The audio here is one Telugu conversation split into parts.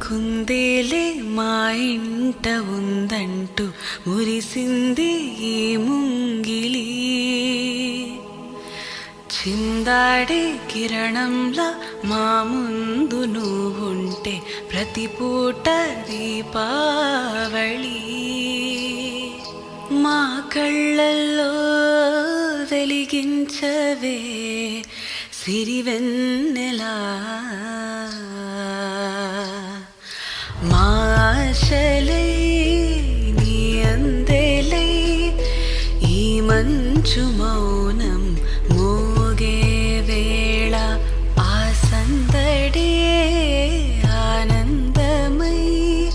కుందేలే మా ఇంట ఉందంటూ మురిసింది ఈ ముంగిలి. చిందాడే కిరణంలా మా ముందు నువ్వుంటే ప్రతి పూట దీపావళి. మా కళ్ళల్లో వెలిగించవే సిరివెన్నెలా. మా ఆశలై నీ అందెలై ఈ మంచు మౌనం మోగే వేళ ఆ సందడే ఆనందమై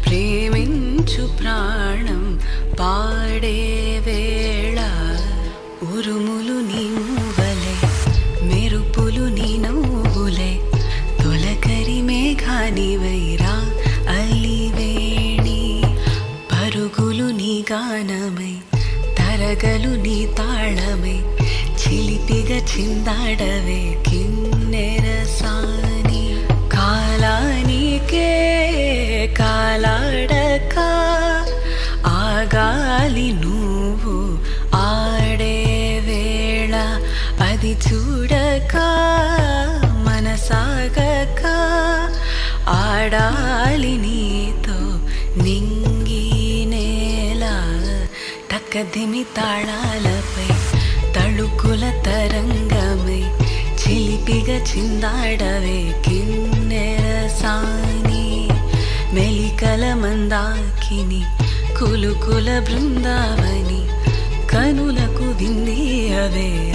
ప్రేమించు ప్రాణం పాడే వేళ. ఉరుములు నీ మూవలే మెరుపులు నీ నవ్వులే తొలకరి మేఘానివైరా అలివేణి. పరుగులు నీ గానమై తరగలు నీ తాళమై చిలిపిగా చిందాడవే కిన్నెరసాని. కాలానికే కాలాడక ఆగాలి నువ్వు ఆడే వేళ. అది చూడక మనసాగక ఆడాలి నీతో నింగి నేల. తక్కదిమి తాళాలపై తళుకుల తరంగమై చిలిపిగా చిందాడవే కిన్నెరసాని. మెలికల మందాకిని కులుకుల బృందావని కనులకు విందియవే